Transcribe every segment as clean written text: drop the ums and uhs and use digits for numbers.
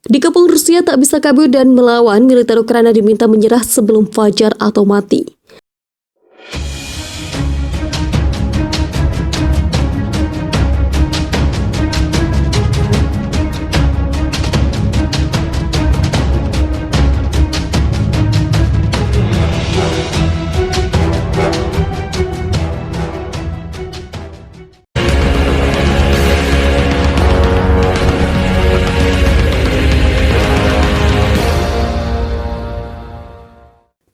Dikepung Rusia tak bisa kabur dan melawan, militer Ukraina diminta menyerah sebelum fajar atau mati.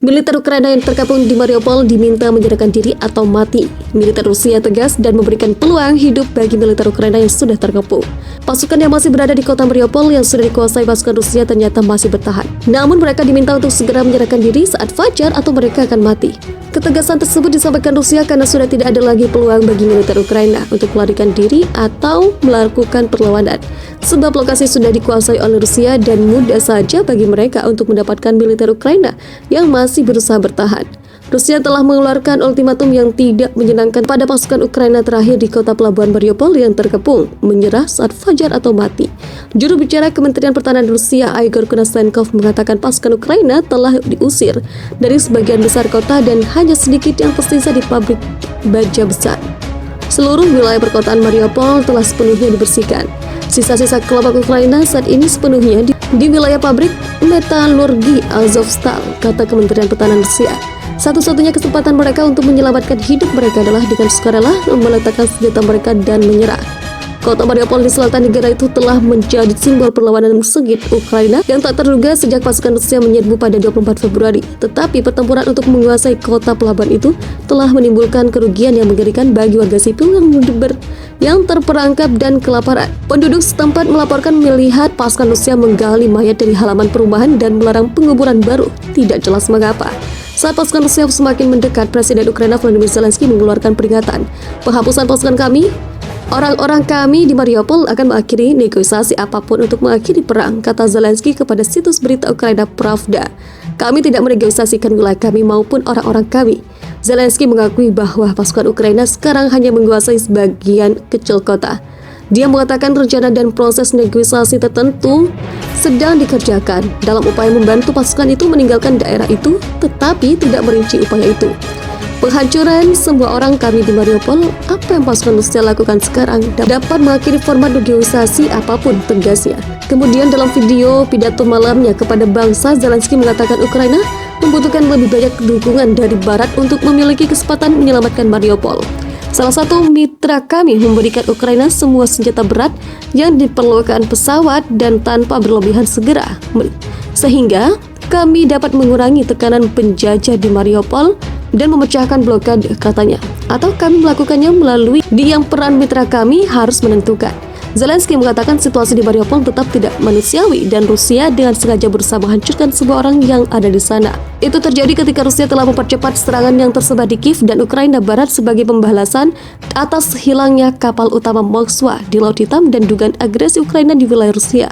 Militer Ukraina yang terkepung di Mariupol diminta menyerahkan diri atau mati. Militer Rusia tegas dan memberikan peluang hidup bagi militer Ukraina yang sudah terkepung. Pasukan yang masih berada di kota Mariupol yang sudah dikuasai pasukan Rusia ternyata masih bertahan. Namun mereka diminta untuk segera menyerahkan diri saat fajar atau mereka akan mati. Ketegasan tersebut disampaikan Rusia karena sudah tidak ada lagi peluang bagi militer Ukraina untuk melarikan diri atau melakukan perlawanan. Sebab lokasi sudah dikuasai oleh Rusia dan mudah saja bagi mereka untuk mendapatkan militer Ukraina yang masih berusaha bertahan. Rusia telah mengeluarkan ultimatum yang tidak menyenangkan pada pasukan Ukraina terakhir di kota pelabuhan Mariupol yang terkepung, menyerah saat fajar atau mati. Juru bicara Kementerian Pertahanan Rusia, Igor Konashenkov, mengatakan pasukan Ukraina telah diusir dari sebagian besar kota dan hanya sedikit yang tersisa di pabrik baja besar. Seluruh wilayah perkotaan Mariupol telah sepenuhnya dibersihkan. Sisa-sisa kelompok Ukraina saat ini sepenuhnya di wilayah pabrik metalurgi Azovstal, kata Kementerian Pertahanan Rusia. Satu-satunya kesempatan mereka untuk menyelamatkan hidup mereka adalah dengan sukarela meletakkan senjata mereka dan menyerah. Kota Mariupol di selatan negara itu telah menjadi simbol perlawanan sengit Ukraina yang tak terduga sejak pasukan Rusia menyerbu pada 24 Februari. Tetapi pertempuran untuk menguasai kota pelabuhan itu telah menimbulkan kerugian yang mengerikan bagi warga sipil yang terperangkap dan kelaparan. Penduduk setempat melaporkan melihat pasukan Rusia menggali mayat dari halaman perumahan dan melarang penguburan baru. Tidak jelas mengapa. Saat pasukan Rusia semakin mendekat, Presiden Ukraina Volodymyr Zelensky mengeluarkan peringatan. Penghapusan pasukan kami, orang-orang kami di Mariupol akan mengakhiri negosiasi apapun untuk mengakhiri perang, kata Zelensky kepada situs berita Ukraina Pravda. Kami tidak menegosiasikan wilayah kami maupun orang-orang kami. Zelensky mengakui bahwa pasukan Ukraina sekarang hanya menguasai sebagian kecil kota. Dia mengatakan rencana dan proses negosiasi tertentu sedang dikerjakan dalam upaya membantu pasukan itu meninggalkan daerah itu, tetapi tidak merinci upaya itu. Penghancuran semua orang kami di Mariupol, apa yang pasukan Rusia lakukan sekarang dapat mengakhiri format negosiasi apapun, tegasnya. Kemudian dalam video pidato malamnya kepada bangsa, Zelensky mengatakan Ukraina membutuhkan lebih banyak dukungan dari Barat untuk memiliki kesempatan menyelamatkan Mariupol. Salah satu mitra kami memberikan Ukraina semua senjata berat yang diperlukan pesawat dan tanpa berlebihan segera, sehingga kami dapat mengurangi tekanan penjajah di Mariupol dan memecahkan blokade, katanya. Atau kami melakukannya melalui yang peran mitra kami harus menentukan. Zelensky mengatakan situasi di Mariupol tetap tidak manusiawi dan Rusia dengan sengaja berusaha menghancurkan semua orang yang ada di sana. Itu terjadi ketika Rusia telah mempercepat serangan yang tersebar di Kiev dan Ukraina Barat sebagai pembalasan atas hilangnya kapal utama Moskwa di Laut Hitam dan dugaan agresi Ukraina di wilayah Rusia.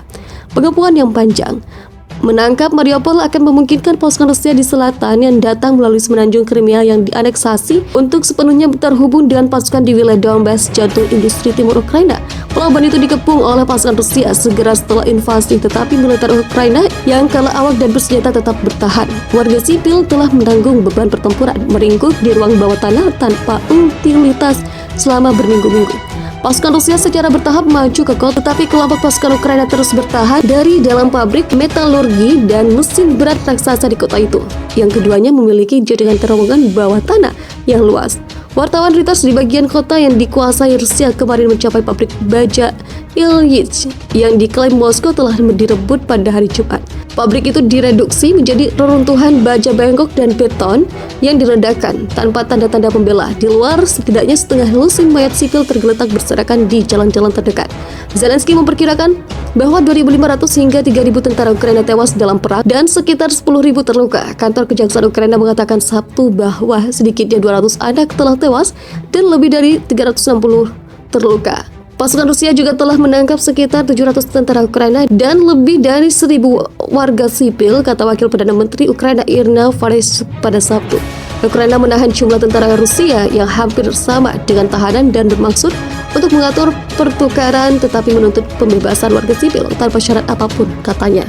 Pengepungan yang panjang. Menangkap Mariupol akan memungkinkan pasukan Rusia di selatan yang datang melalui semenanjung Crimea yang dianeksasi untuk sepenuhnya terhubung dengan pasukan di wilayah Donbas, jantung industri timur Ukraina. Pelabuhan itu dikepung oleh pasukan Rusia segera setelah invasi, tetapi militer Ukraina yang kalah awak dan bersenjata tetap bertahan. Warga sipil telah menanggung beban pertempuran, meringkuk di ruang bawah tanah tanpa utilitas selama berminggu-minggu. Pasukan Rusia secara bertahap maju ke kota, tetapi kelompok pasukan Ukraina terus bertahan dari dalam pabrik metalurgi dan mesin berat raksasa di kota itu. Yang keduanya memiliki jaringan terowongan bawah tanah yang luas. Wartawan Reuters di bagian kota yang dikuasai Rusia kemarin mencapai pabrik baja Ilyich yang diklaim Moskow telah direbut pada hari Jumat. Pabrik itu direduksi menjadi reruntuhan baja bengkok dan beton yang diledakkan tanpa tanda-tanda pembela. Di luar, setidaknya setengah lusin mayat sipil tergeletak berserakan di jalan-jalan terdekat. Zelensky memperkirakan bahwa 2.500 hingga 3.000 tentara Ukraina tewas dalam perang dan sekitar 10.000 terluka. Kantor Kejaksaan Ukraina mengatakan Sabtu bahwa sedikitnya 200 anak telah tewas dan lebih dari 360 terluka. Pasukan Rusia juga telah menangkap sekitar 700 tentara Ukraina dan lebih dari 1.000 warga sipil, kata Wakil Perdana Menteri Ukraina Irina Vereshchuk pada Sabtu. Ukraina menahan jumlah tentara Rusia yang hampir sama dengan tahanan dan bermaksud untuk mengatur pertukaran tetapi menuntut pembebasan warga sipil tanpa syarat apapun, katanya.